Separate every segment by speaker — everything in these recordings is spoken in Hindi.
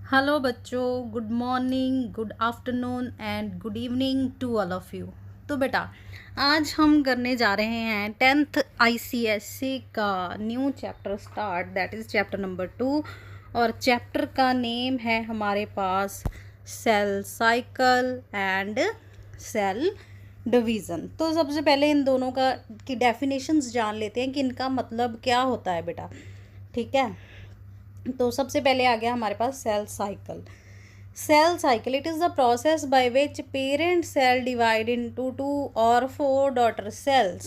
Speaker 1: हेलो बच्चों, good morning, good afternoon and good evening to all of you. तो बेटा, आज हम करने जा रहे हैं 10th ICSE का new chapter start, that is chapter number 2। और चैप्टर का नेम है हमारे पास cell cycle and cell division. तो सबसे पहले इन दोनों का की डेफिनेशंस जान लेते हैं कि इनका मतलब क्या होता है बेटा। ठीक है, तो सबसे पहले आ गया हमारे पास cell cycle. Cell cycle, it is the process by which parent cell divide into 2 और 4 daughter cells.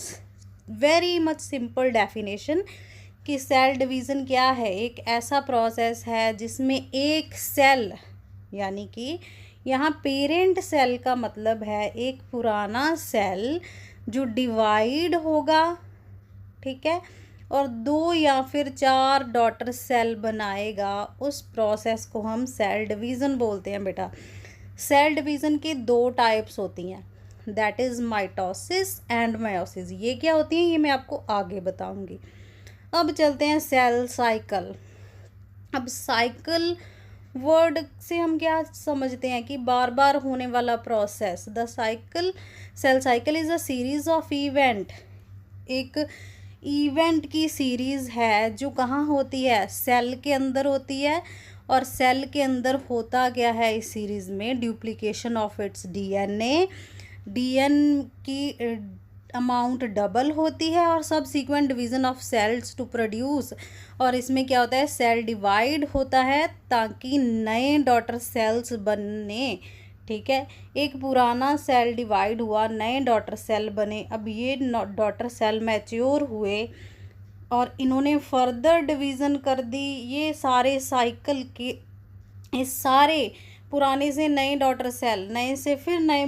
Speaker 1: Very much simple definition कि सेल डिवीज़न क्या है। एक ऐसा प्रोसेस है जिसमें एक सेल, यानी कि यहाँ पेरेंट सेल का मतलब है एक पुराना सेल जो डिवाइड होगा, ठीक है, और 2 या फिर 4 डॉटर सेल बनाएगा। उस प्रोसेस को हम सेल डिवीज़न बोलते हैं बेटा। सेल डिवीज़न की 2 टाइप्स होती हैं, that is mitosis and meiosis. ये क्या होती हैं ये मैं आपको आगे बताऊंगी। अब चलते हैं सेल साइकिल। अब साइकिल वर्ड से हम क्या समझते हैं कि बार बार होने वाला process. The cycle, cell cycle is a series of event. एक इवेंट की सीरीज़ है जो कहाँ होती है, सेल के अंदर होती है। और सेल के अंदर होता क्या है इस सीरीज़ में, duplication of its DNA. DNA की अमाउंट डबल होती है और subsequent division of cells to produce. और इसमें क्या होता है, सेल डिवाइड होता है ताकि नए डॉटर सेल्स बने। ठीक है, एक पुराना सेल डिवाइड हुआ, नए डॉटर सेल बने। अब ये डॉटर सेल मैच्योर हुए और इन्होंने फर्दर डिवीज़न कर दी। ये सारे साइकिल के, इस सारे पुराने से नए डॉटर सेल, नए से फिर नए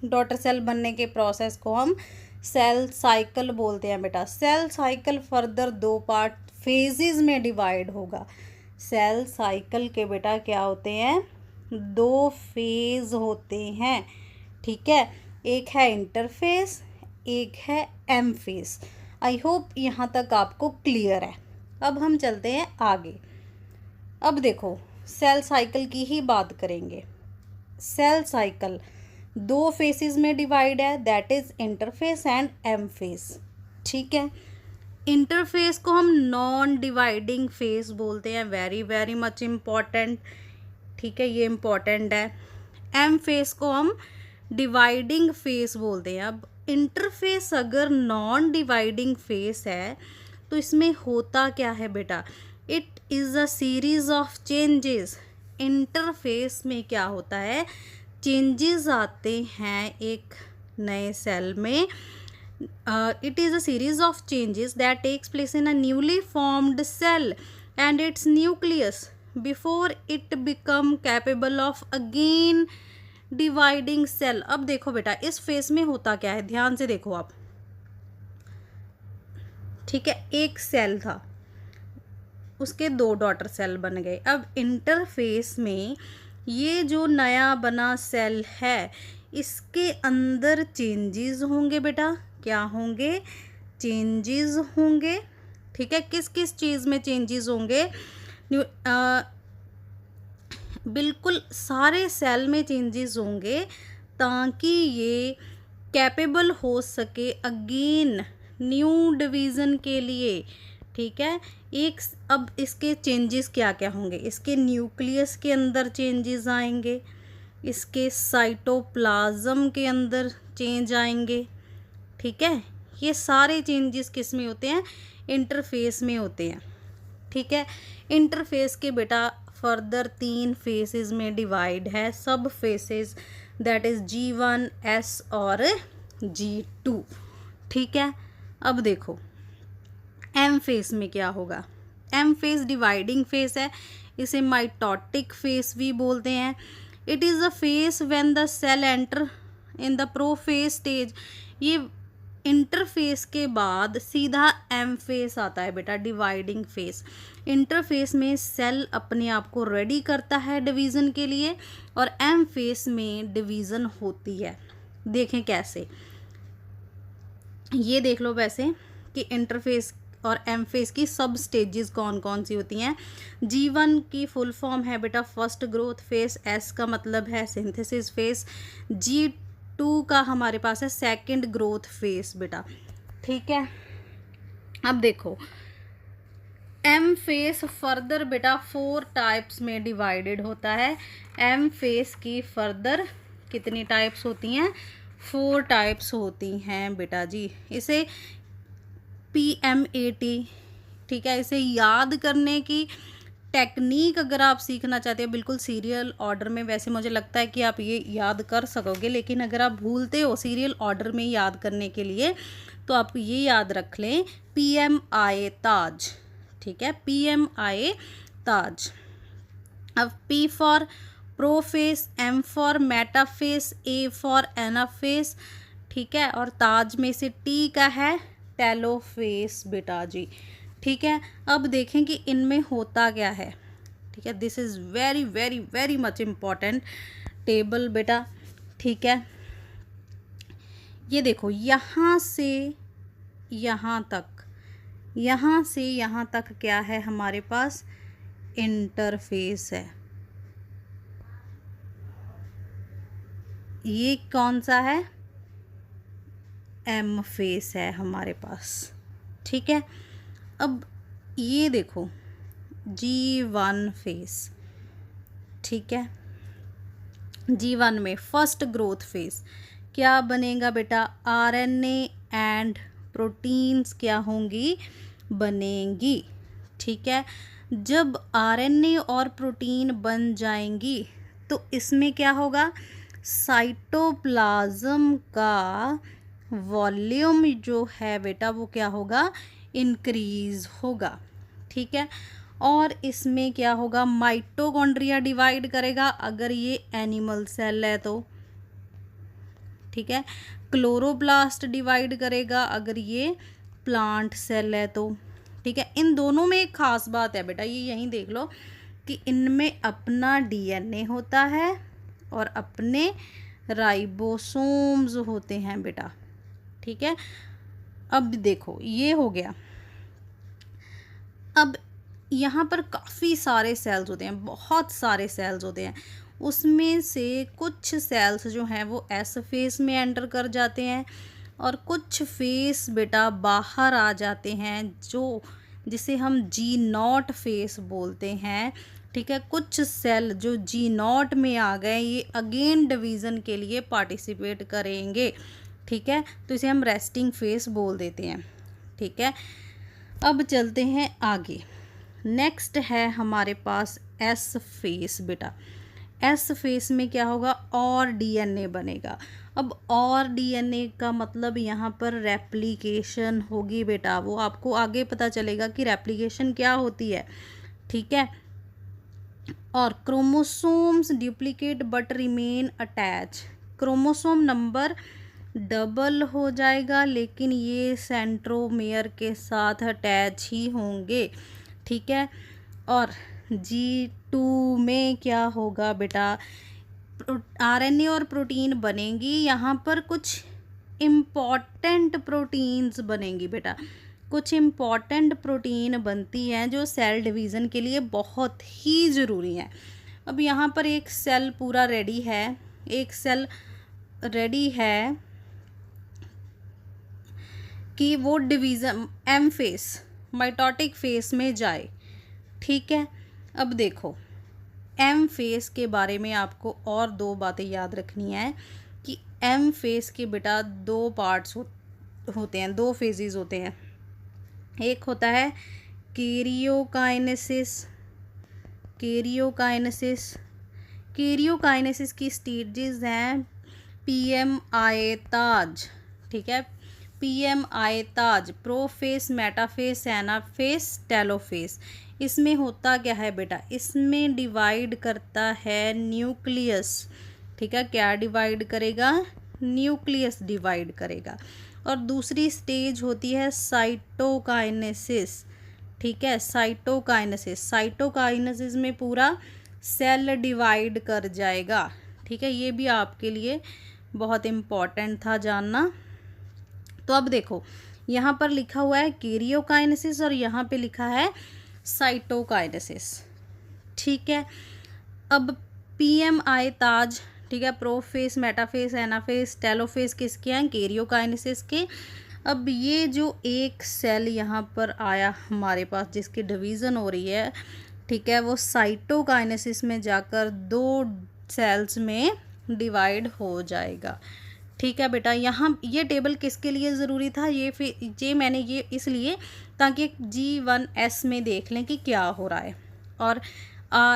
Speaker 1: डॉटर सेल बनने के प्रोसेस को हम सेल साइकिल बोलते हैं बेटा। Cell cycle further 2 part phases में डिवाइड होगा। सेल साइकिल के बेटा क्या होते हैं, 2 फेज होते हैं। ठीक है, एक है इंटरफेस, एक है एम फेज। आई होप यहाँ तक आपको क्लियर है। अब हम चलते हैं आगे। अब देखो, सेल साइकिल की ही बात करेंगे। सेल साइकिल 2 फेसेस में डिवाइड है, that is interphase and M phase. ठीक है, इंटरफेस को हम नॉन डिवाइडिंग फेस बोलते हैं। Very very much important. ठीक है, ये इम्पॉर्टेंट है। एम फेस को हम डिवाइडिंग फेस बोलते हैं। अब इंटरफेस अगर नॉन डिवाइडिंग फेस है तो इसमें होता क्या है बेटा, it is a series of changes. Interface में क्या होता है, चेंजेस आते हैं एक नए सेल में। It is a series of changes that takes place in a newly formed cell and its nucleus before it become capable of again dividing cell. अब देखो बेटा, इस फेस में होता क्या है, ध्यान से देखो आप। ठीक है, एक सेल था, उसके 2 डॉटर सेल बन गए। अब इंटरफेस में ये जो नया बना सेल है, इसके अंदर चेंजेस होंगे बेटा। क्या होंगे, चेंजेस होंगे। ठीक है, किस किस चीज़ में चेंजेस होंगे, बिल्कुल सारे सेल में चेंजेस होंगे ताकि ये कैपेबल हो सके अगेन न्यू डिवीज़न के लिए। ठीक है, एक अब इसके चेंजेस क्या क्या होंगे, इसके न्यूक्लियस के अंदर चेंजेस आएंगे, इसके साइटोप्लाज्म के अंदर चेंज आएंगे। ठीक है, ये सारे चेंजेस किस में होते हैं, इंटरफेस में होते हैं। ठीक है, इंटरफेस के बेटा फर्दर 3 फेसेस में डिवाइड है, सब faces, that is G1, S और G2। ठीक है, अब देखो एम फेस में क्या होगा। एम फेस डिवाइडिंग फेस है, इसे माइटोटिक फेस भी बोलते हैं। It is a phase when the cell enter in the prophase stage. ये इंटरफेस के बाद सीधा एम फेस आता है बेटा, डिवाइडिंग फेस। इंटरफेस में सेल अपने आप को रेडी करता है डिवीज़न के लिए, और एम फेस में डिवीज़न होती है। देखें कैसे, ये देख लो वैसे कि इंटरफेस और एम फेस की सब स्टेजेस कौन कौन सी होती हैं। G1 की फुल फॉर्म है बेटा फर्स्ट ग्रोथ फेस, S का मतलब है सिंथेसिस फेस, G2 का हमारे पास है सेकंड ग्रोथ फेस बेटा, ठीक है। अब देखो एम फेस फर्दर बेटा 4 टाइप्स में डिवाइडेड होता है। एम फेस की फर्दर कितनी टाइप्स होती हैं, 4 टाइप्स होती हैं बेटा जी। इसे PMAT, ठीक है, इसे याद करने की टेक्निक अगर आप सीखना चाहते हो बिल्कुल सीरियल ऑर्डर में, वैसे मुझे लगता है कि आप ये याद कर सकोगे, लेकिन अगर आप भूलते हो सीरियल ऑर्डर में याद करने के लिए तो आप ये याद रख लें PMI ताज, ठीक है, PMI ताज। अब P for prophase, M for metaphase, A for anaphase, ठीक है, और ताज में से T का है टेलोफेस बेटा जी, ठीक है। अब देखें कि इनमें होता क्या है, ठीक है, this is very very very much important table बेटा, ठीक है। ये देखो यहाँ से यहाँ तक, यहाँ से यहाँ तक क्या है हमारे पास, इंटरफेस है। ये कौन सा है, एम फेस है हमारे पास, ठीक है। अब ये देखो G1 फेस, ठीक है, G1 में फर्स्ट ग्रोथ फेस क्या बनेगा बेटा, RNA एंड प्रोटीन्स क्या होंगी, बनेंगी, ठीक है। जब RNA और प्रोटीन बन जाएंगी तो इसमें क्या होगा, साइटोप्लाज्म का वॉल्यूम जो है बेटा वो क्या होगा, इंक्रीज होगा, ठीक है। और इसमें क्या होगा, माइटोकॉन्ड्रिया डिवाइड करेगा अगर ये एनिमल सेल है तो, ठीक है। क्लोरोप्लास्ट डिवाइड करेगा अगर ये प्लांट सेल है तो, ठीक है। इन दोनों में एक खास बात है बेटा, ये यहीं देख लो कि इनमें अपना DNA होता है और अपने राइबोसोम्स होते हैं बेटा, ठीक है। अब देखो ये हो गया। अब यहाँ पर काफ़ी सारे सेल्स होते हैं, बहुत सारे सेल्स होते हैं, उसमें से कुछ सेल्स जो हैं वो एस फेस में एंटर कर जाते हैं और कुछ फेस बेटा बाहर आ जाते हैं, जो जिसे हम G0 फेस बोलते हैं, ठीक है। कुछ सेल जो G0 में आ गए ये अगेन डिवीज़न के लिए पार्टिसिपेट करेंगे, ठीक है, तो इसे हम रेस्टिंग फेस बोल देते हैं, ठीक है। अब चलते हैं आगे, नेक्स्ट है हमारे पास एस फेस बेटा। एस फेस में क्या होगा, और DNA बनेगा। अब और DNA का मतलब यहाँ पर रेप्लिकेशन होगी बेटा, वो आपको आगे पता चलेगा कि रेप्लिकेशन क्या होती है, ठीक है। और chromosomes duplicate but remain attach, chromosome number double हो जाएगा लेकिन ये सेंट्रोमेयर के साथ अटैच ही होंगे, ठीक है। और G2 में क्या होगा बेटा, RNA और प्रोटीन बनेंगी, यहाँ पर कुछ इम्पॉर्टेंट प्रोटीन्स बनेंगी बेटा, कुछ इम्पॉर्टेंट प्रोटीन बनती हैं जो सेल डिवीज़न के लिए बहुत ही ज़रूरी हैं। अब यहाँ पर एक सेल पूरा रेडी है, एक सेल रेडी है कि वो division M phase mitotic phase में जाए, ठीक है। अब देखो एम फेस के बारे में आपको और 2 बातें याद रखनी है कि एम फेस के बेटा 2 पार्ट्स होते हैं, 2 फेजेस होते हैं। एक होता है कैरियोकाइनेसिस, कैरियोकाइनेसिस की स्टेजेस हैं PMI ताज, ठीक है, PMI ताज, प्रोफेस, मेटाफेस, एनाफेस, टेलोफेस। इसमें होता क्या है बेटा, इसमें डिवाइड करता है न्यूक्लियस, ठीक है, क्या डिवाइड करेगा, न्यूक्लियस डिवाइड करेगा। और दूसरी स्टेज होती है साइटोकाइनेसिस, ठीक है, साइटोकाइनेसिस में पूरा सेल डिवाइड कर जाएगा, ठीक है। ये भी आपके लिए बहुत इम्पॉर्टेंट था जानना। तो अब देखो यहाँ पर लिखा हुआ है कैरियोकाइनेसिस और यहाँ पे लिखा है साइटोकाइनेसिस। ठीक है, अब PMI ताज, ठीक है, प्रोफेस, मेटाफेस, एनाफेस, टेलोफेस किसके हैं? कैरियोकाइनेसिस के। अब ये जो एक सेल यहाँ पर आया हमारे पास जिसकी डिवीज़न हो रही है, ठीक है, वो साइटोकाइनेसिस में जाकर 2 सेल्स में डिवाइड हो जाएगा। ठीक है बेटा, यहाँ ये टेबल किसके लिए ज़रूरी था? ये मैंने ये इसलिए ताकि G1S में देख लें कि क्या हो रहा है। और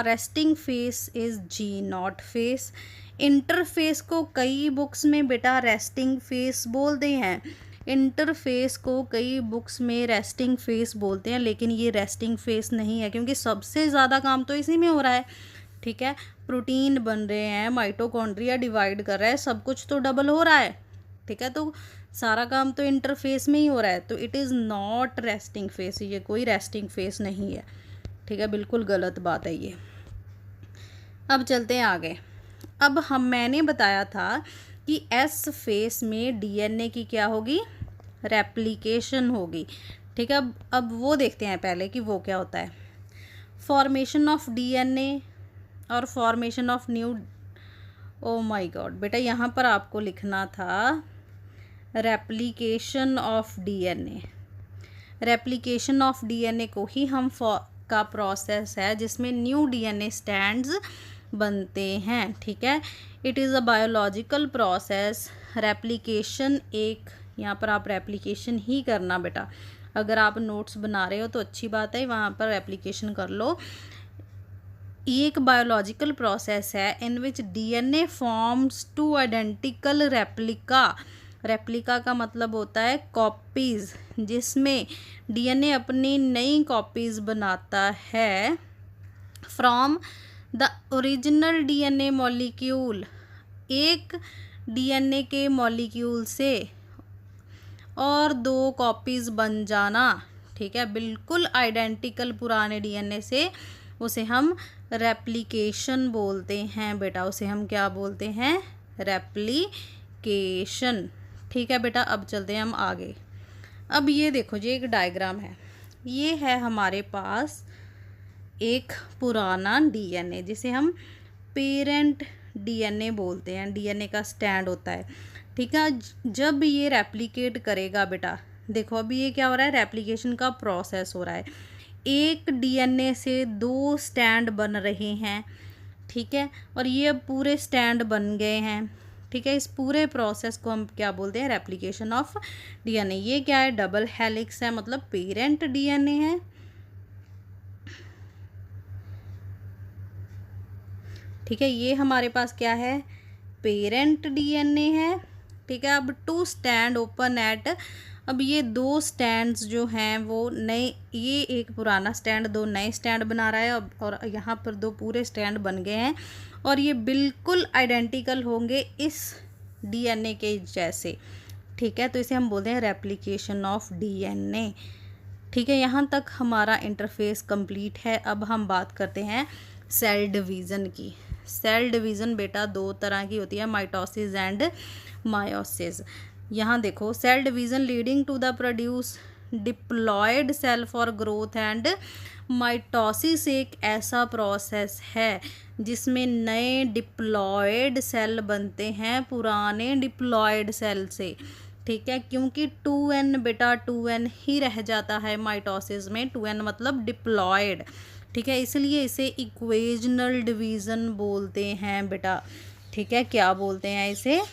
Speaker 1: resting face is G0 face. Interface को कई बुक्स में बेटा रेस्टिंग फेस बोलते हैं, इंटरफेस को कई बुक्स में रेस्टिंग फेस बोलते हैं, लेकिन ये रेस्टिंग फेस नहीं है क्योंकि सबसे ज़्यादा काम तो इसी में हो रहा है। ठीक है, प्रोटीन बन रहे हैं, माइटोकॉन्ड्रिया डिवाइड कर रहा है, सब कुछ तो डबल हो रहा है। ठीक है, तो सारा काम तो इंटरफेस में ही हो रहा है, तो it is not resting face, ये कोई रेस्टिंग फेस नहीं है। ठीक है, बिल्कुल गलत बात है ये। अब चलते हैं आगे। अब मैंने बताया था कि एस फेस में DNA की क्या होगी? रेप्लिकेशन होगी। ठीक है, अब वो देखते हैं पहले कि वो क्या होता है। फॉर्मेशन ऑफ DNA और formation of new, oh my God बेटा, यहाँ पर आपको लिखना था replication of DNA। Replication of DNA को ही हम का प्रोसेस है जिसमें न्यू DNA स्टैंड्स बनते हैं। ठीक है, it is a biological process. Replication एक, यहाँ पर आप रेप्लिकेशन ही करना बेटा, अगर आप नोट्स बना रहे हो तो अच्छी बात है, वहाँ पर रेप्लिकेशन कर लो। ये एक बायोलॉजिकल प्रोसेस है इन विच DNA forms 2 identical replica. Replica का मतलब होता है कॉपीज़, जिसमें DNA अपनी नई कॉपीज़ बनाता है from the original DNA molecule. एक DNA के मॉलिक्यूल से और 2 कॉपीज़ बन जाना। ठीक है, बिल्कुल आइडेंटिकल पुराने DNA से, उसे हम रेप्लिकेशन बोलते हैं बेटा, उसे हम क्या बोलते हैं? रेप्लिकेशन। ठीक है बेटा, अब चलते हैं हम आगे। अब ये देखो जी, एक डायग्राम है, ये है हमारे पास एक पुराना DNA जिसे हम पेरेंट DNA बोलते हैं, DNA का स्टैंड होता है। ठीक है, जब ये रेप्लिकेट करेगा बेटा, देखो अभी ये क्या हो रहा है? रेप्लिकेशन का प्रोसेस हो रहा है, एक DNA से 2 स्टैंड बन रहे हैं। ठीक है, और ये अब पूरे स्टैंड बन गए हैं। ठीक है, इस पूरे प्रोसेस को हम क्या बोलते हैं? Replication of DNA। ये क्या है? डबल हेलिक्स है, मतलब पेरेंट DNA है। ठीक है, ये हमारे पास क्या है? पेरेंट DNA है। ठीक है, अब 2 स्टैंड ओपन एट, अब ये 2 स्टैंड्स जो हैं वो नए, ये एक पुराना स्टैंड 2 नए स्टैंड बना रहा है, और यहाँ पर 2 पूरे स्टैंड बन गए हैं, और ये बिल्कुल आइडेंटिकल होंगे इस DNA के जैसे। ठीक है, तो इसे हम बोलते हैं रेप्लिकेशन ऑफ DNA। ठीक है, यहाँ तक हमारा इंटरफेस कंप्लीट है। अब हम बात करते हैं सेल डिवीज़न की। सेल डिवीज़न बेटा 2 तरह की होती है, माइटोसिस एंड मायोसिस। यहाँ देखो, cell division leading to the produce diploid cell for growth and mitosis एक ऐसा प्रोसेस है जिसमें नए डिप्लॉयड सेल बनते हैं पुराने डिप्लॉयड सेल से। ठीक है, क्योंकि 2n बेटा 2n ही रह जाता है माइटोसिस में, 2n मतलब डिप्लॉयड। ठीक है, इसलिए इसे इक्वेजनल डिवीज़न बोलते हैं बेटा। ठीक है, क्या बोलते हैं इसे?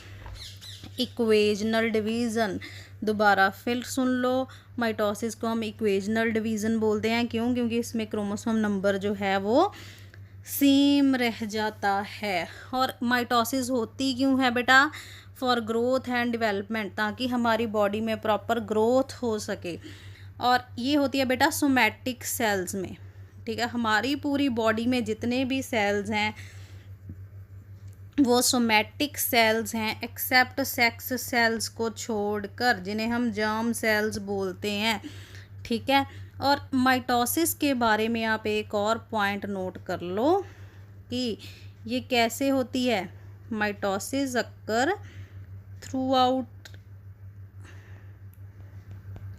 Speaker 1: इक्वेजनल डिवीज़न। दोबारा फिर सुन लो, माइटोसिस को हम इक्वेजनल डिवीज़न बोलते हैं। क्यों? क्योंकि इसमें क्रोमोसोम नंबर जो है वो सेम रह जाता है। और माइटोसिस होती क्यों है बेटा? फॉर ग्रोथ एंड डेवलपमेंट, ताकि हमारी बॉडी में प्रॉपर ग्रोथ हो सके। और ये होती है बेटा सोमैटिक सेल्स में। ठीक है, हमारी पूरी बॉडी में जितने भी सेल्स हैं वो सोमैटिक सेल्स हैं, एक्सेप्ट सेक्स सेल्स को छोड़कर, जिन्हें हम जर्म सेल्स बोलते हैं। ठीक है, और माइटोसिस के बारे में आप एक और पॉइंट नोट कर लो कि ये कैसे होती है। Mitosis occur throughout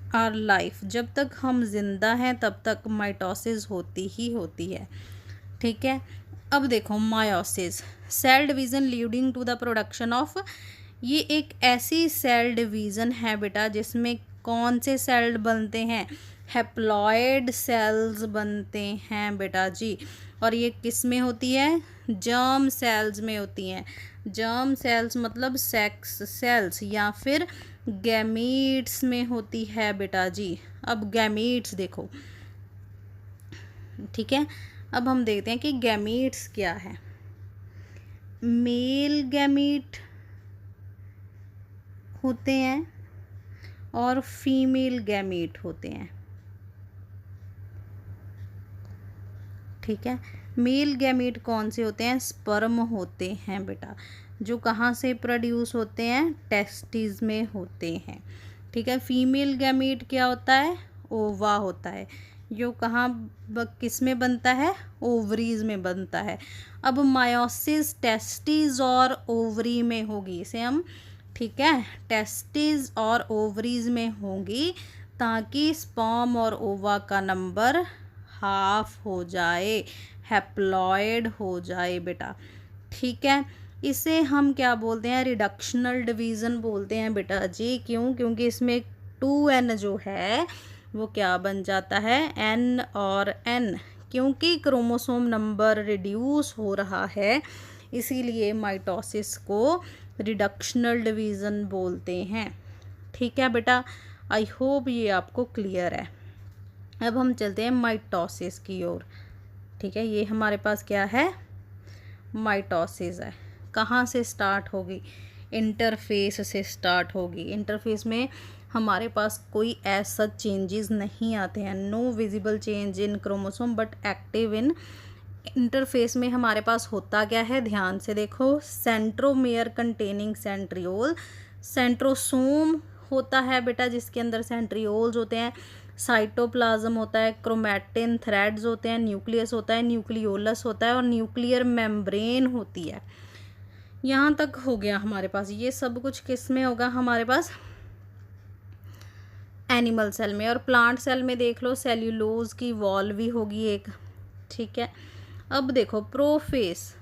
Speaker 1: our life, जब तक हम जिंदा हैं तब तक माइटोसिस होती ही होती है। ठीक है, अब देखो meiosis, cell division leading to the production of, ये एक ऐसी सेल डिवीज़न है बेटा जिसमें कौन से सेल बनते हैं, हैप्लॉइड सेल्स बनते हैं बेटा जी। और ये किस में होती है, जर्म सेल्स में होती हैं। जर्म सेल्स मतलब सेक्स सेल्स या फिर गैमीट्स में होती है बेटा जी। अब गैमीट्स देखो, ठीक है, अब हम देखते हैं कि गैमीट्स क्या है। मेल गैमीट होते हैं और फीमेल गैमीट होते हैं। ठीक है, मेल गैमीट कौन से होते हैं, स्पर्म होते हैं बेटा, जो कहाँ से प्रोड्यूस होते हैं, टेस्टिस में होते हैं। ठीक है, फीमेल गैमीट क्या होता है, ओवा होता है, जो कहाँ किस में बनता है, ओवरीज में बनता है। अब मायोसिस टेस्टिस और ओवरी में होगी, इसे हम, ठीक है, टेस्टिस और ओवरीज में होंगी, ताकि स्पर्म और ओवा का नंबर हाफ हो जाए, हैप्लॉइड हो जाए बेटा। ठीक है, इसे हम क्या बोलते हैं, रिडक्शनल डिवीज़न बोलते हैं बेटा जी। क्यों, क्योंकि इसमें 2n जो है वो क्या बन जाता है, n और n, क्योंकि क्रोमोसोम नंबर रिड्यूस हो रहा है, इसीलिए माइटोसिस को रिडक्शनल डिवीज़न बोलते हैं। ठीक है बेटा, आई होप ये आपको क्लियर है। अब हम चलते हैं माइटोसिस की ओर। ठीक है, ये हमारे पास क्या है, माइटोसिस है। कहाँ से स्टार्ट होगी, इंटरफेस से स्टार्ट होगी। इंटरफेस में हमारे पास कोई ऐसा चेंजेस नहीं आते हैं, no visible change in chromosome but active in. Interface में हमारे पास होता क्या है, ध्यान से देखो, सेंट्रोमेयर कंटेनिंग सेंट्रियोल, सेंट्रोसोम होता है बेटा जिसके अंदर सेंट्रियोल्स होते हैं, साइटोप्लाज्म होता है, क्रोमैटिन थ्रेड्स होते हैं, न्यूक्लियस होता है, न्यूक्लियोलस होता है और न्यूक्लियर मेम्ब्रेन होती है। यहाँ तक हो गया हमारे पास। ये सब कुछ किस में होगा हमारे पास, एनिमल सेल में। और प्लांट सेल में देख लो, सेल्यूलोज की वॉल भी होगी एक। ठीक है, अब देखो प्रोफेस,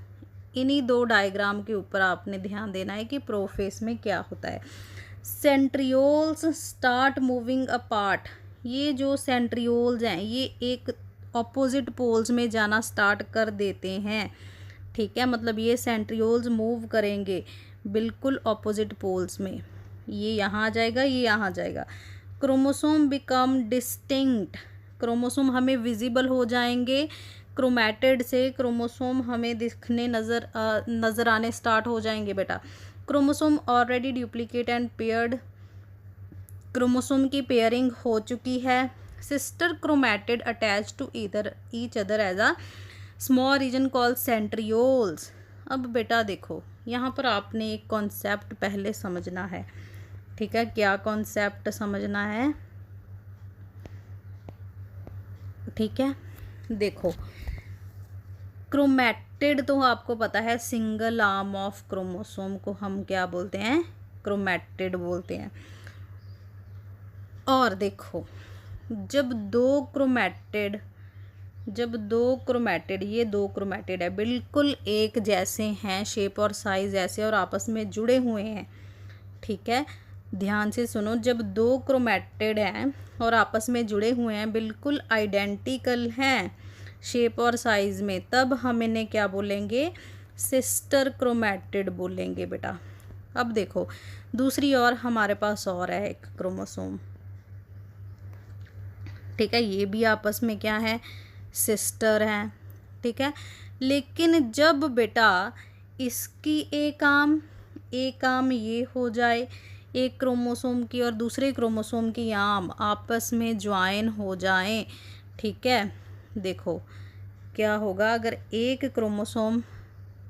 Speaker 1: इन्हीं दो डायग्राम के ऊपर आपने ध्यान देना है कि प्रोफेस में क्या होता है। सेंट्रियोल्स स्टार्ट मूविंग अपार्ट, ये जो सेंट्रियोल्स हैं ये एक ऑपोजिट पोल्स में जाना स्टार्ट कर देते हैं। ठीक है, मतलब ये सेंट्रियोल्स मूव करेंगे बिल्कुल ऑपोजिट पोल्स में, ये यहाँ आ जाएगा, ये यहाँ जाएगा। क्रोमोसोम बिकम डिस्टिंक्ट, क्रोमोसोम हमें विजिबल हो जाएंगे, क्रोमैटिड से क्रोमोसोम हमें दिखने नज़र आने स्टार्ट हो जाएंगे बेटा। Chromosome already duplicate and paired, chromosome की पेयरिंग हो चुकी है। Sister chromatid attach to each other as a small region called centrioles. अब बेटा देखो, यहाँ पर आपने एक कॉन्सेप्ट पहले समझना है। ठीक है, क्या कॉन्सेप्ट समझना है, ठीक है, देखो क्रोमैटिड तो आपको पता है, सिंगल आर्म ऑफ क्रोमोसोम को हम क्या बोलते हैं, क्रोमैटिड बोलते हैं। और देखो जब दो क्रोमैटिड ये दो क्रोमैटिड है, बिल्कुल एक जैसे हैं, शेप और साइज ऐसे और आपस में जुड़े हुए हैं। ठीक है, ध्यान से सुनो, जब दो क्रोमैटिड हैं और आपस में जुड़े हुए हैं, बिल्कुल आइडेंटिकल हैं शेप और साइज में, तब हम इन्हें क्या बोलेंगे, सिस्टर क्रोमैटिड बोलेंगे बेटा। अब देखो दूसरी ओर हमारे पास और है एक क्रोमोसोम। ठीक है, ये भी आपस में क्या है, सिस्टर हैं। ठीक है, लेकिन जब बेटा इसकी एक आर्म ये हो जाए, एक क्रोमोसोम की और दूसरे क्रोमोसोम की आर्म आपस में ज्वाइन हो जाएं, ठीक है, देखो क्या होगा, अगर एक क्रोमोसोम,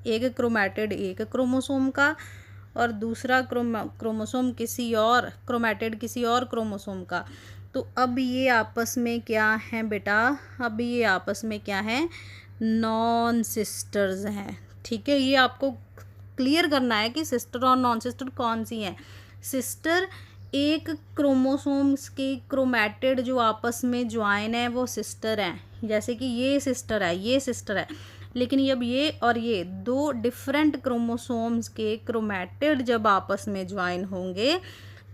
Speaker 1: एक क्रोमैटिड एक क्रोमोसोम का और दूसरा क्रोमोसोम किसी और क्रोमैटिड किसी और क्रोमोसोम का, तो अब ये आपस में क्या है बेटा, अब ये आपस में क्या है, नॉन सिस्टर्स हैं। ठीक है, ये आपको क्लियर करना है कि सिस्टर और नॉन सिस्टर कौन सी हैं। सिस्टर एक क्रोमोसोम्स के क्रोमैटिड जो आपस में ज्वाइन है वो सिस्टर हैं, जैसे कि ये सिस्टर है, ये सिस्टर है, लेकिन जब ये और ये दो डिफरेंट क्रोमोसोम्स के क्रोमैटिड जब आपस में ज्वाइन होंगे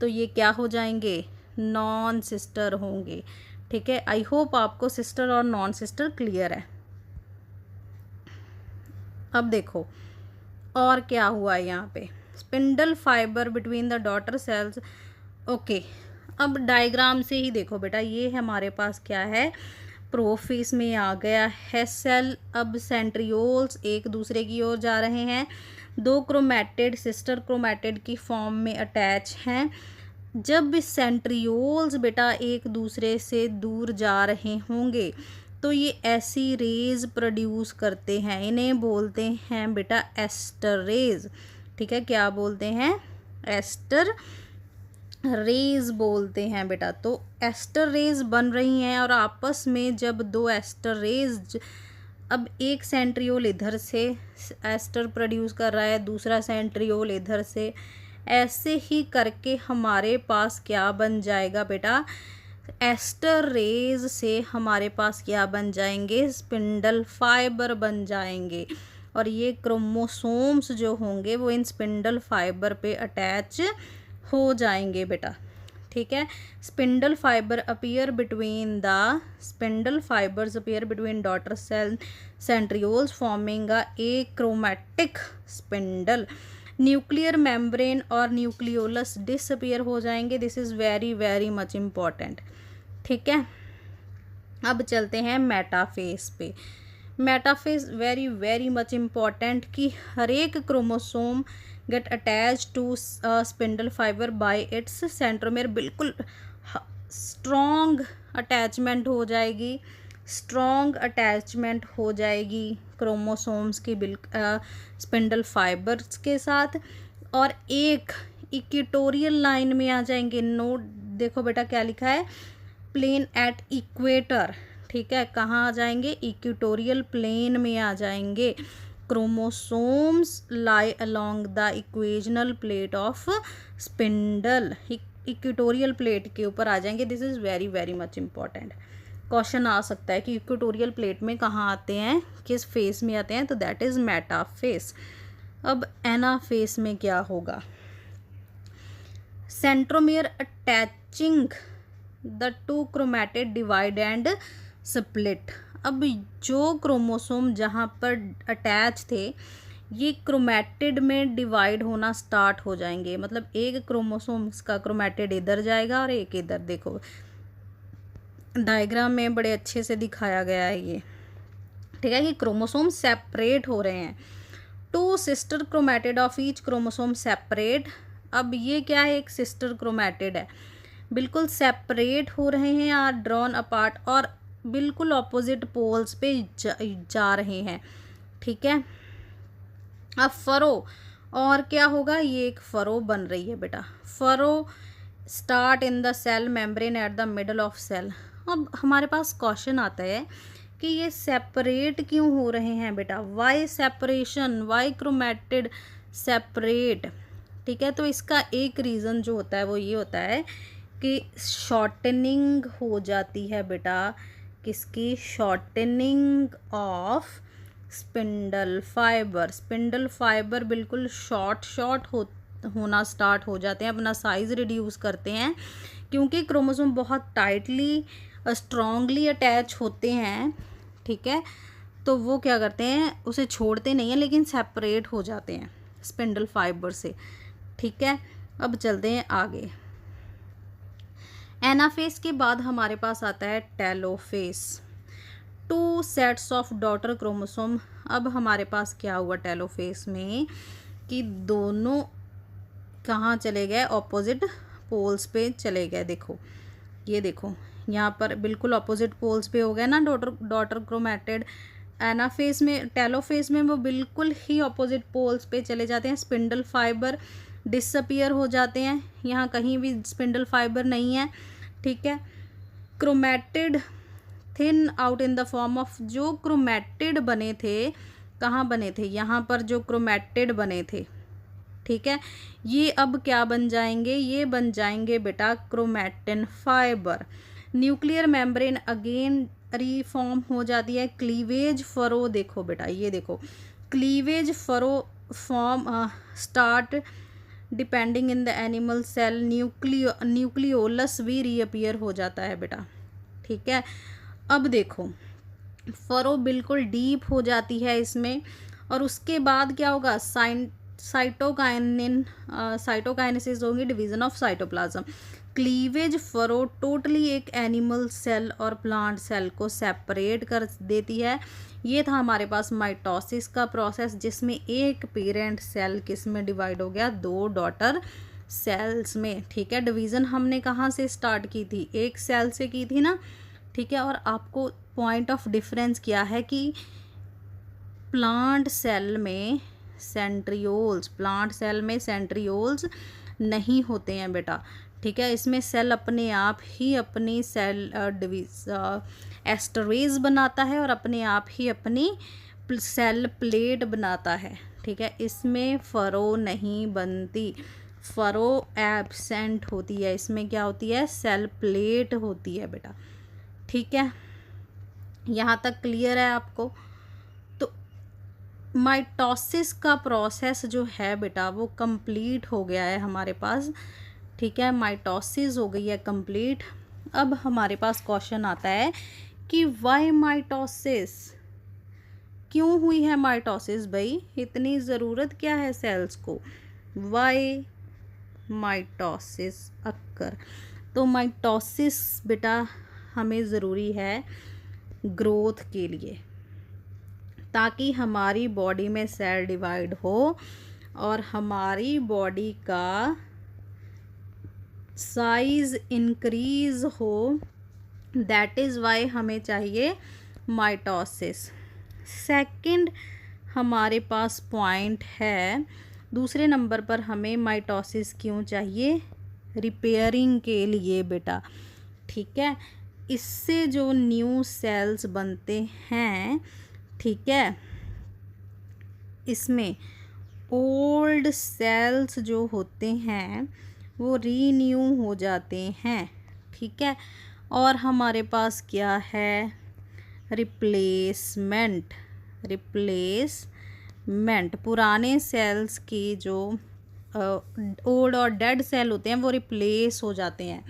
Speaker 1: तो ये क्या हो जाएंगे, नॉन सिस्टर होंगे। ठीक है, आई होप आपको सिस्टर और नॉन सिस्टर क्लियर है। अब देखो और क्या हुआ है यहाँ पे, spindle fibre between the daughter cells. Okay, अब डायग्राम से ही देखो बेटा, ये हमारे पास क्या है, प्रोफेस में आ गया है सेल। अब सेंट्रियोल्स एक दूसरे की ओर जा रहे हैं, दो क्रोमैटिड सिस्टर क्रोमैटिड की फॉर्म में अटैच हैं। जब सेंट्रियोल्स बेटा एक दूसरे से दूर जा रहे होंगे तो ये ऐसी रेज प्रोड्यूस करते हैं, इन्हें बोलते हैं बेटा एस्टर रेज। ठीक है, क्या बोलते हैं, एस्टर रेज बोलते हैं बेटा। तो एस्टर रेज बन रही हैं और आपस में जब दो एस्टर रेज, अब एक सेंट्रियोल इधर से एस्टर प्रोड्यूस कर रहा है, दूसरा सेंट्रियोल इधर से, ऐसे ही करके हमारे पास क्या बन जाएगा बेटा, एस्टर रेज से हमारे पास क्या बन जाएंगे, स्पिंडल फाइबर बन जाएंगे। और ये क्रोमोसोम्स जो होंगे वो इन स्पिंडल फाइबर पे अटैच हो जाएंगे बेटा। ठीक है, spindle fibre appear between the spindle fibres appear between daughter cell centrioles forming a chromatic spindle. Nuclear membrane और न्यूक्लियोलस डिसअपीयर हो जाएंगे। This is very very much important. ठीक है, अब चलते हैं मेटाफेज पे। Metaphase very very much important कि हर एक chromosome get attach to spindle fibre by its centromere. बिल्कुल स्ट्रॉन्ग अटैचमेंट हो जाएगी, स्ट्रॉन्ग अटैचमेंट हो जाएगी क्रोमोसोम्स की स्पिंडल फाइबर्स के साथ, और एक इक्वेटोरियल लाइन में आ जाएंगे। नोट देखो बेटा क्या लिखा है, प्लेन एट इक्वेटर। ठीक है, कहाँ आ जाएंगे, इक्वेटोरियल प्लेन में आ जाएंगे। Chromosomes lie along the equational plate of spindle, equatorial plate के ऊपर आ जाएंगे। This is very very much important. Question आ सकता है कि इक्वेटोरियल प्लेट में कहाँ आते हैं, किस फेस में आते हैं, तो दैट इज़ मेटाफेस। अब एनाफेस में क्या होगा, centromere attaching the two chromatid divide and split. अब जो क्रोमोसोम जहाँ पर अटैच थे ये क्रोमैटिड में डिवाइड होना स्टार्ट हो जाएंगे। मतलब एक क्रोमोसोम का क्रोमैटिड इधर जाएगा और एक इधर। देखो डायग्राम में बड़े अच्छे से दिखाया गया है ये। ठीक है, कि क्रोमोसोम सेपरेट हो रहे हैं, two sister chromatid of each chromosome separate. अब ये क्या है, एक सिस्टर क्रोमैटिड है, बिल्कुल सेपरेट हो रहे हैं, आर ड्रॉन अपार्ट, और बिल्कुल ऑपोजिट पोल्स पे जा रहे हैं। ठीक है, अब फरो, और क्या होगा, ये एक फरो बन रही है बेटा। Furrow start in the cell membrane at the middle of cell. अब हमारे पास क्वेश्चन आता है कि ये सेपरेट क्यों हो रहे हैं बेटा, why separation, why chromatid separate. ठीक है, तो इसका एक रीज़न जो होता है वो ये होता है कि शॉर्टनिंग हो जाती है बेटा, किसकी, shortening of spindle fibre. Spindle fibre बिल्कुल शॉर्ट होना स्टार्ट हो जाते हैं, अपना साइज़ रिड्यूस करते हैं, क्योंकि क्रोमोसोम बहुत टाइटली स्ट्रॉन्गली अटैच होते हैं। ठीक है, तो वो क्या करते हैं, उसे छोड़ते नहीं हैं लेकिन सेपरेट हो जाते हैं स्पिंडल फाइबर से। ठीक है, अब चलते हैं आगे। एनाफेस के बाद हमारे पास आता है telophase, two sets of daughter chromosome. अब हमारे पास क्या हुआ टेलोफेस में कि दोनों कहाँ चले गए, ऑपोजिट पोल्स पे चले गए। देखो ये देखो यहाँ पर बिल्कुल ऑपोजिट पोल्स पे हो गए ना डॉटर क्रोमैटिड। एनाफेस में, टेलोफेस में वो बिल्कुल ही ऑपोजिट पोल्स पे चले जाते हैं, स्पिंडल फाइबर डिसअपीयर हो जाते हैं, यहाँ कहीं भी स्पिंडल फाइबर नहीं है। ठीक है, chromatid thin out in the form of, जो क्रोमैटिड बने थे कहाँ बने थे, यहाँ पर जो क्रोमैटिड बने थे ठीक है। ये अब क्या बन जाएंगे, ये बन जाएंगे बेटा chromatin fibre. Nuclear membrane again reform हो जाती है। क्लीवेज फरो, देखो बेटा ये देखो, cleavage furrow form start depending in the animal cell, nucleolus भी रीअपियर हो जाता है बेटा, ठीक है। अब देखो फरो बिल्कुल डीप हो जाती है इसमें, और उसके बाद क्या होगा, साइटोकाइनेसिस होगी, division of cytoplasm. Cleavage furrow totally एक एनिमल सेल और प्लांट सेल को सेपरेट कर देती है। ये था हमारे पास माइटोसिस का प्रोसेस, जिसमें एक पेरेंट सेल किस में डिवाइड हो गया, 2 डॉटर सेल्स में, ठीक है। डिवीज़न हमने कहाँ से स्टार्ट की थी, एक सेल से की थी ना, ठीक है। और आपको पॉइंट ऑफ डिफरेंस क्या है कि प्लांट सेल में सेंट्रियोल्स नहीं होते हैं बेटा, ठीक है। इसमें सेल अपने आप ही अपनी सेल एस्टरेज बनाता है और अपने आप ही अपनी सेल प्लेट बनाता है, ठीक है। इसमें फरो नहीं बनती, फरो एब्सेंट होती है, इसमें क्या होती है, सेल प्लेट होती है बेटा, ठीक है। यहाँ तक क्लियर है आपको। तो माइटोसिस का प्रोसेस जो है बेटा वो कंप्लीट हो गया है हमारे पास, ठीक है। माइटोसिस हो गई है कंप्लीट। अब हमारे पास क्वेश्चन आता है कि वाई माइटोसिस, क्यों हुई है माइटोसिस भाई, इतनी ज़रूरत क्या है सेल्स को, वाई माइटोसिस अक्कर। तो माइटोसिस बेटा हमें ज़रूरी है ग्रोथ के लिए, ताकि हमारी बॉडी में सेल डिवाइड हो और हमारी बॉडी का साइज इंक्रीज हो, दैट इज़ वाई हमें चाहिए माइटोसिस। सेकंड हमारे पास पॉइंट है, दूसरे नंबर पर हमें माइटोसिस क्यों चाहिए, रिपेयरिंग के लिए बेटा, ठीक है। इससे जो न्यू सेल्स बनते हैं, ठीक है, इसमें ओल्ड सेल्स जो होते हैं वो रीन्यू हो जाते हैं, ठीक है। और हमारे पास क्या है, रिप्लेसमेंट, पुराने सेल्स की जो ओल्ड और डेड सेल होते हैं वो रिप्लेस हो जाते हैं।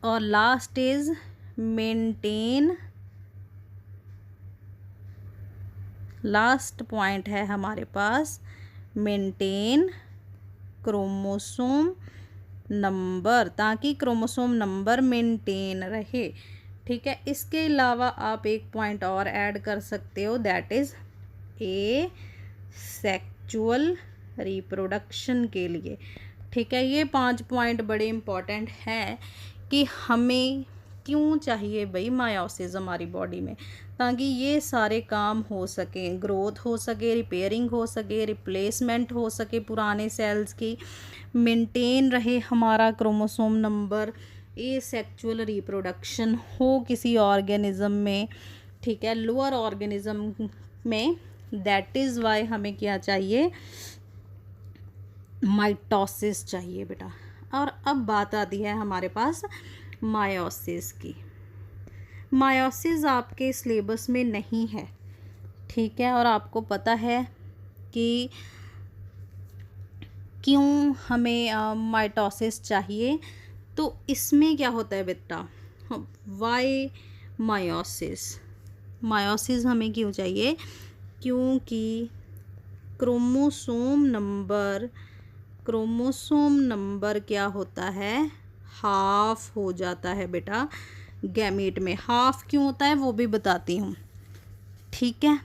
Speaker 1: और last is maintain, last point है हमारे पास मेंटेन क्रोमोसोम नंबर, ताकि क्रोमोसोम नंबर मेंटेन रहे, ठीक है। इसके अलावा आप एक पॉइंट और ऐड कर सकते हो, that is a sexual reproduction के लिए, ठीक है। ये 5 पॉइंट बड़े इम्पॉर्टेंट हैं कि हमें क्यों चाहिए भाई मायोसिस हमारी बॉडी में, ताकि ये सारे काम हो सके, ग्रोथ हो सके, रिपेयरिंग हो सके, रिप्लेसमेंट हो सके पुराने सेल्स की, मेंटेन रहे हमारा क्रोमोसोम नंबर, ए सेक्चुअल रिप्रोडक्शन हो किसी ऑर्गेनिज्म में, ठीक है, लोअर ऑर्गेनिज्म में। दैट इज़ वाई हमें क्या चाहिए, माइटोसिस चाहिए बेटा। और अब बात आती है हमारे पास मायोसिस की। मायोसिस आपके सिलेबस में नहीं है, ठीक है। और आपको पता है कि क्यों हमें माइटोसिस चाहिए। तो इसमें क्या होता है बेटा, वाई मायोसिस, मायोसिस हमें क्यों चाहिए, क्योंकि क्रोमोसोम नंबर क्या होता है, हाफ हो जाता है बेटा गैमीट में। हाफ क्यों होता है वो भी बताती हूँ, ठीक है।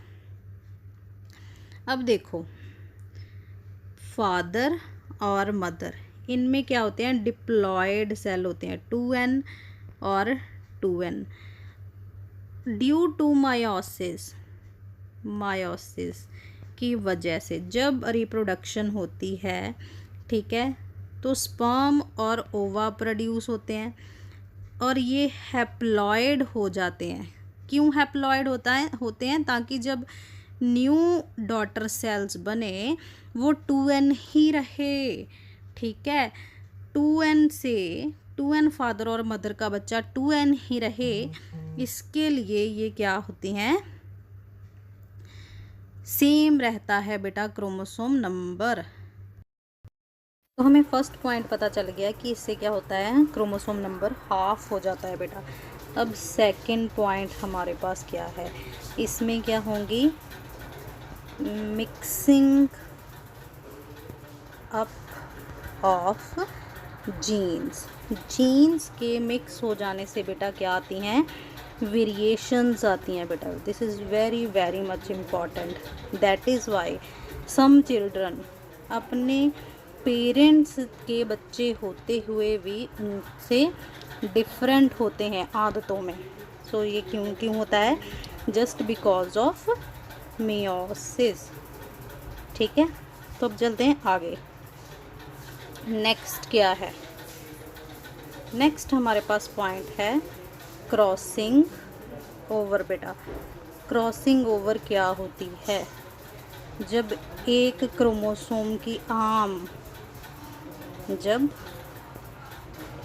Speaker 1: अब देखो फादर और मदर, इनमें क्या होते हैं, डिप्लॉयड सेल होते हैं, 2n और 2n। ड्यू टू मायोसिस की वजह से जब रिप्रोडक्शन होती है, ठीक है, तो स्पर्म और ओवा प्रोड्यूस होते हैं और ये हैप्लॉयड हो जाते हैं। क्यों हैप्लॉयड होते हैं, ताकि जब न्यू डॉटर सेल्स बने वो 2n ही रहे, ठीक है। 2n से 2n फादर और मदर का बच्चा 2n ही रहे, इसके लिए ये क्या होती हैं, सेम रहता है बेटा क्रोमोसोम नंबर। तो हमें फर्स्ट पॉइंट पता चल गया कि इससे क्या होता है, क्रोमोसोम नंबर हाफ हो जाता है बेटा। अब सेकंड पॉइंट हमारे पास क्या है, इसमें क्या होंगी, mixing up of genes. Genes के मिक्स हो जाने से बेटा क्या आती हैं, वेरिएशंस आती हैं बेटा। This is very very much important. That is why some children अपने पेरेंट्स के बच्चे होते हुए भी उनसे डिफरेंट होते हैं आदतों में। सो ये क्यों होता है, जस्ट बिकॉज ऑफ मेयोसिस, ठीक है। तो अब चलते हैं आगे। नेक्स्ट क्या है, नेक्स्ट हमारे पास पॉइंट है क्रॉसिंग ओवर बेटा। क्रॉसिंग ओवर क्या होती है, जब एक क्रोमोसोम की आर्म, जब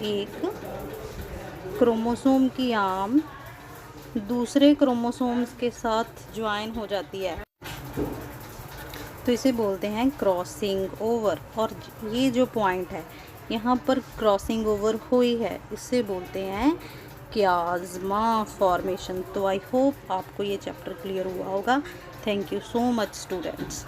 Speaker 1: एक क्रोमोसोम की आर्म दूसरे क्रोमोसोम्स के साथ ज्वाइन हो जाती है तो इसे बोलते हैं क्रॉसिंग ओवर। और ये जो पॉइंट है यहाँ पर क्रॉसिंग ओवर हुई है, इसे बोलते हैं कियास्मा फॉर्मेशन। तो आई होप आपको ये चैप्टर क्लियर हुआ होगा। Thank you so much students.